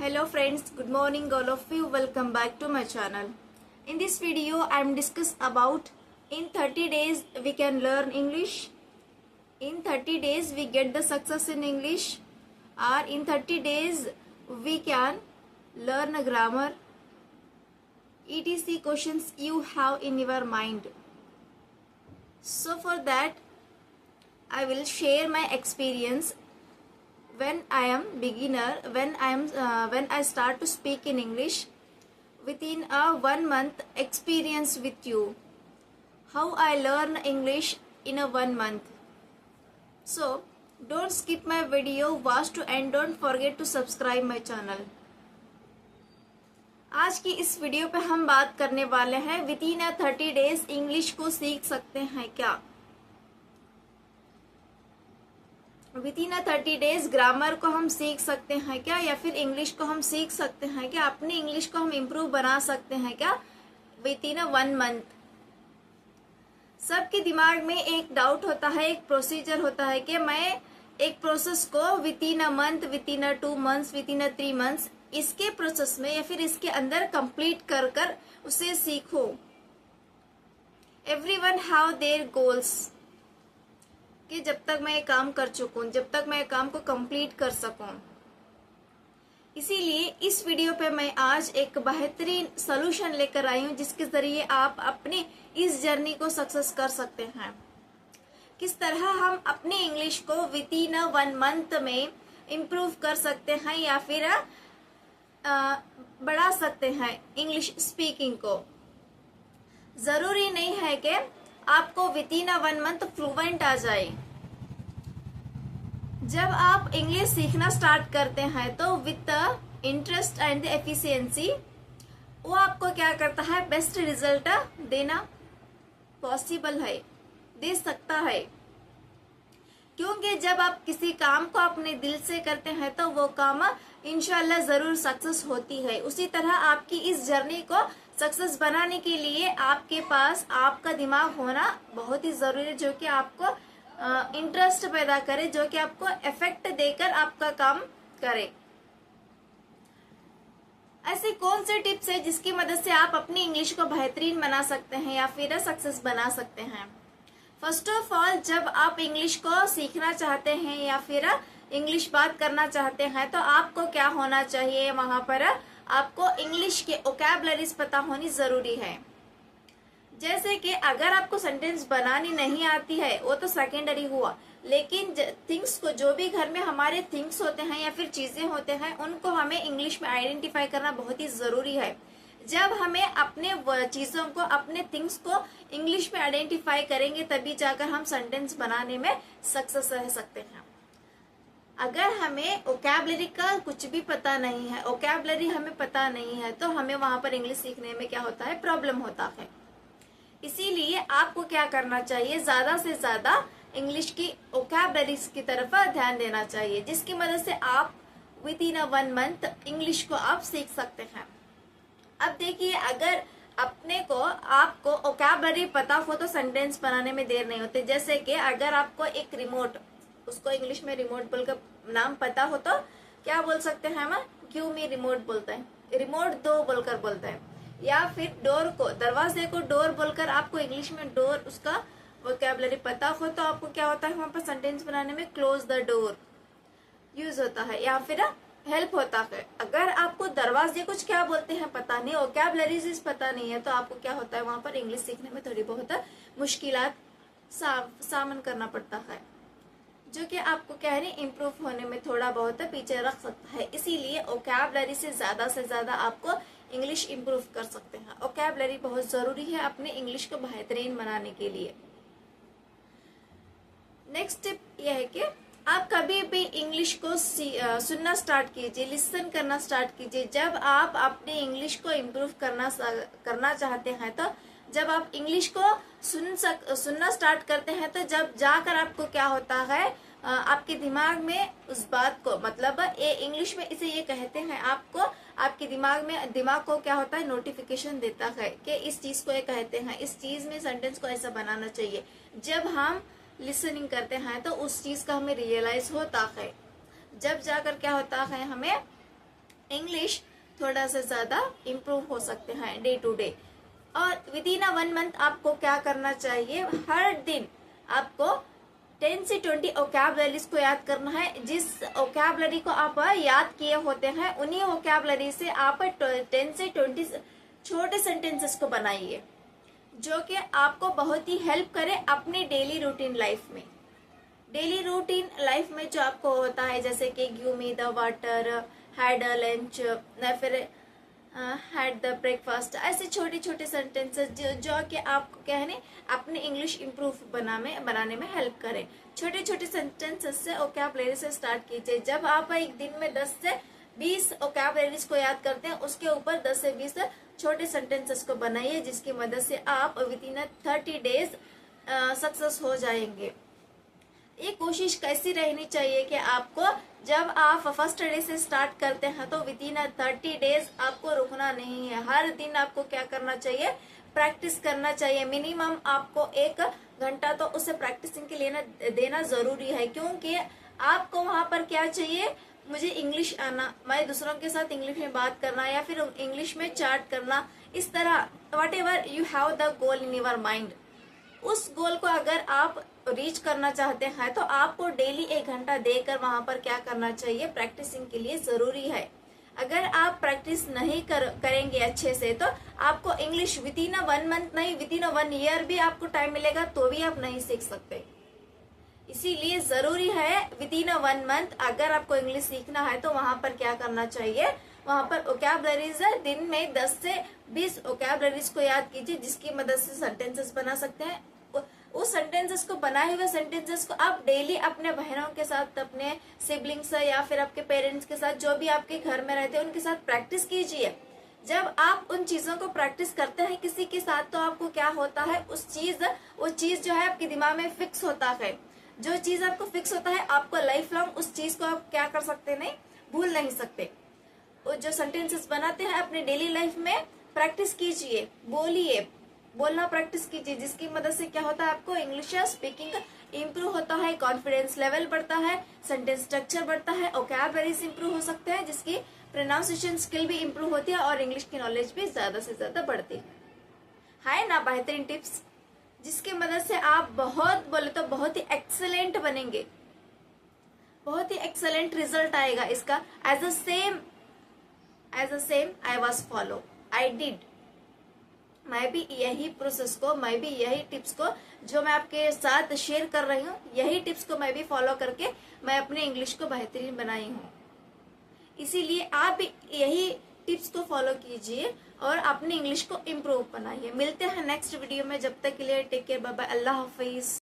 Hello friends, good morning all of you. Welcome back to my channel. In this video, I am discuss about in 30 days we can learn English. In 30 days we get the success in English, or in 30 days we can learn a grammar. etc questions you have in your mind. So for that, I will share my experience when I am beginner, when I start to speak in English within a 1 month experience with you. How I learn English in a 1 month. So don't skip my video, watch to end. Don't forget to subscribe my channel. आज की इस video पे हम बात करने वाले हैं within 30 days English को सीख सकते हैं क्या। विदिन 30 डेज ग्रामर को हम सीख सकते हैं क्या, या फिर इंग्लिश को हम सीख सकते हैं क्या, अपनी इंग्लिश को हम इम्प्रूव बना सकते हैं क्या विदिन 1 मंथ। सबके दिमाग में एक डाउट होता है, एक प्रोसीजर होता है कि मैं एक प्रोसेस को within a month, within 2 months, within 3 months इसके प्रोसेस में या फिर इसके अंदर कंप्लीट कर कर उसे सीखो। एवरीवन हैव देयर गोल्स कि जब तक मैं ये काम कर चुकूं, जब तक मैं काम को कंप्लीट कर सकूं। इसीलिए इस वीडियो पे मैं आज एक बेहतरीन सॉल्यूशन लेकर आई हूं जिसके जरिए आप अपने इस जर्नी को सक्सेस कर सकते हैं। किस तरह हम अपनी इंग्लिश को विदिन 1 मंथ में इम्प्रूव कर सकते हैं या फिर बढ़ा सकते हैं इंग्लिश स्पीकिंग को। जरूरी नहीं है कि आपको विदिन 1 मंथ फ्लुएंट आ जाए। जब आप इंग्लिश सीखना स्टार्ट करते हैं तो with the interest and the efficiency वो आपको क्या करता है, बेस्ट रिजल्ट देना पॉसिबल है, दे सकता है। क्योंकि जब आप किसी काम को अपने दिल से करते हैं तो वो काम इंशाल्लाह जरूर सक्सेस होती है। उसी तरह आपकी इस जर्नी को सक्सेस बनाने के लिए आपके पास आपका दिमाग होना बहुत ही जरूरी है, जो कि आपको इंटरेस्ट पैदा करे, जो कि आपको इफेक्ट देकर आपका काम करे। ऐसे कौन से टिप्स है जिसकी मदद से आप अपनी इंग्लिश को बेहतरीन बना सकते हैं या फिर सक्सेस बना सकते हैं। फर्स्ट ऑफ ऑल, जब आप इंग्लिश को सीखना चाहते हैं या फिर इंग्लिश बात करना चाहते हैं तो आपको क्या होना चाहिए, वहां पर आपको इंग्लिश के वोकैबुलरीज पता होनी जरूरी है। जैसे कि अगर आपको सेंटेंस बनानी नहीं आती है वो तो सेकेंडरी हुआ, लेकिन थिंग्स को, जो भी घर में हमारे थिंग्स होते हैं या फिर चीजें होते हैं, उनको हमें इंग्लिश में आइडेंटिफाई करना बहुत ही जरूरी है। जब हमें अपने चीजों को, अपने थिंग्स को इंग्लिश में आइडेंटिफाई करेंगे तभी जाकर हम सेंटेंस बनाने में सक्सेस रह सकते हैं। अगर हमें वोकैबुलरी का कुछ भी पता नहीं है, वोकैबुलरी हमें पता नहीं है, तो हमें वहां पर इंग्लिश सीखने में क्या होता है, प्रॉब्लम होता है। इसीलिए आपको क्या करना चाहिए, ज्यादा से ज्यादा इंग्लिश की वोकैबुलरीज की तरफ ध्यान देना चाहिए, जिसकी मदद से आप विदिन 1 मंथ इंग्लिश को आप सीख सकते हैं। अब देखिए, अगर आपको वोकैबुलरी पता हो तो सेंटेंस बनाने में देर नहीं होती। जैसे कि अगर आपको एक रिमोट, उसको इंग्लिश में रिमोट बोलकर नाम पता हो तो क्या बोल सकते हैं हम, क्यों में रिमोट बोलते हैं, रिमोट दो बोलकर बोलते हैं। या फिर डोर को, दरवाजे को डोर बोलकर आपको इंग्लिश में डोर, उसका वोकैबुलरी पता हो तो आपको क्या होता है, वहां पर सेंटेंस बनाने में क्लोज द डोर यूज होता है या फिर हेल्प होता है। अगर आपको दरवाजे कुछ क्या बोलते हैं पता नहीं, वोकैबुलरीज पता नहीं है, तो आपको क्या होता है, वहां पर इंग्लिश सीखने में थोड़ी बहुत मुश्किलात सामना करना पड़ता है, जो कि आपको क्या है, इम्प्रूव होने में थोड़ा बहुत पीछे रख सकता है। इसीलिए वोकैबुलरी से ज्यादा आपको इंग्लिश इम्प्रूव कर सकते हैं। वोकैबुलरी बहुत जरूरी है अपने इंग्लिश को बेहतरीन बनाने के लिए। नेक्स्ट टिप यह है कि आप कभी भी इंग्लिश को सुनना स्टार्ट कीजिए, लिसन करना स्टार्ट कीजिए। जब आप अपने इंग्लिश को इम्प्रूव करना चाहते हैं तो जब आप इंग्लिश को सुनना स्टार्ट करते हैं तो जब जाकर आपको क्या होता है, आपके दिमाग में उस बात को, मतलब ये इंग्लिश में इसे ये कहते हैं, आपको आपके दिमाग को क्या होता है, नोटिफिकेशन देता है कि इस चीज को ये कहते हैं, इस चीज में सेंटेंस को ऐसा बनाना चाहिए। जब हम लिसनिंग करते हैं तो उस चीज का हमें रियलाइज होता है, जब जाकर क्या होता है, हमें इंग्लिश थोड़ा सा ज़्यादा इम्प्रूव हो सकते हैं डे टू डे। और विद इन 1 मंथ आपको क्या करना चाहिए, हर दिन आपको 10 से 20 ओकैबुलरीज को याद करना है। जिस ओकैबुलरी को आप याद किए होते हैं उन्हीं ओकैबुलरी से आप 10 से 20 छोटे सेंटेंसेस को बनाइए, जो कि आपको बहुत ही हेल्प करे अपनी डेली रूटीन लाइफ में। डेली रूटीन लाइफ में जो आपको होता है, जैसे कि give me the water, had a lunch, या फिर हैड द ब्रेकफास्ट, ऐसे छोटे छोटे सेंटेंसेस जो कि आपको कहने अपने इंग्लिश इम्प्रूव बनाने में हेल्प करें। छोटे छोटे सेंटेंसेस से ओकैबुलरी से स्टार्ट कीजिए। जब आप एक दिन में 10 से 20 ओकैबुलरीज को याद करते हैं, उसके ऊपर 10 से 20 छोटे सेंटेंसेस को बनाइए, जिसकी मदद से आप विद इन 30 डेज सक्सेस हो जाएंगे। ये कोशिश कैसी रहनी चाहिए कि आपको जब आप फर्स्ट डे से स्टार्ट करते हैं तो विद इन 30 डेज आपको रुकना नहीं है। हर दिन आपको क्या करना चाहिए, प्रैक्टिस करना चाहिए। मिनिमम आपको 1 घंटा तो उसे प्रैक्टिसिंग के लिए देना जरूरी है, क्योंकि आपको वहां पर क्या चाहिए, मुझे इंग्लिश आना, मैं दूसरों के साथ इंग्लिश में बात करना या फिर इंग्लिश में चैट करना, इस तरह what ever you have the goal in your mind, उस गोल को अगर आप रीच करना चाहते हैं तो आपको डेली 1 घंटा देकर वहां पर क्या करना चाहिए, प्रैक्टिसिंग के लिए जरूरी है। अगर आप प्रैक्टिस नहीं करेंगे अच्छे से तो आपको इंग्लिश विद इन 1 मंथ नहीं, विद इन 1 ईयर भी आपको टाइम मिलेगा तो भी आप नहीं सीख सकते। इसीलिए जरूरी है विद इन 1 मंथ अगर आपको इंग्लिश सीखना है तो वहां पर क्या करना चाहिए, वहां पर ओकैबुलरीज है, दिन में 10 से 20 ओकैबुलरीज को याद कीजिए, जिसकी मदद से सेंटेंसेस बना सकते हैं। उस सेंटेंसेस को, बनाए हुए सेंटेंसेस को आप डेली अपने बहनों के साथ, अपने सिबलिंग्स या फिर आपके पेरेंट्स के साथ, जो भी आपके घर में रहते हैं उनके साथ प्रैक्टिस कीजिए। जब आप उन चीजों को प्रैक्टिस करते हैं किसी के साथ तो आपको क्या होता है, वो चीज जो है आपके दिमाग में फिक्स होता है। जो चीज आपको फिक्स होता है, आपको लाइफ लॉन्ग उस चीज को आप क्या कर सकते नहीं, भूल नहीं सकते। वो जो सेंटेंसेस बनाते हैं अपने डेली लाइफ में प्रैक्टिस कीजिए, बोलिए, बोलना प्रैक्टिस कीजिए, जिसकी मदद से क्या होता है, आपको इंग्लिश स्पीकिंग इम्प्रूव होता है, कॉन्फिडेंस लेवल बढ़ता है, सेंटेंस स्ट्रक्चर बढ़ता है, ओकैबुलरीज इम्प्रूव हो सकते हैं, जिसकी प्रोनाउंसिएशन स्किल भी इम्प्रूव होती है और इंग्लिश की नॉलेज भी ज्यादा से ज्यादा बढ़ती है ना। बेहतरीन टिप्स जिसकी मदद से आप बहुत बोले तो बहुत ही एक्सेलेंट बनेंगे, बहुत ही एक्सेलेंट रिजल्ट आएगा इसका। As a same I was follow, I did, मैं भी यही प्रोसेस को, मैं भी यही टिप्स को जो मैं आपके साथ शेयर कर रही हूँ, यही टिप्स को मैं भी फॉलो करके मैं अपने इंग्लिश को बेहतरीन बनाई हूँ। इसीलिए आप यही टिप्स को फॉलो कीजिए और अपनी इंग्लिश को इम्प्रूव बनाइए। मिलते हैं नेक्स्ट वीडियो में, जब तक के लिए टेक केयर, बाय बाय, अल्लाह हाफिज।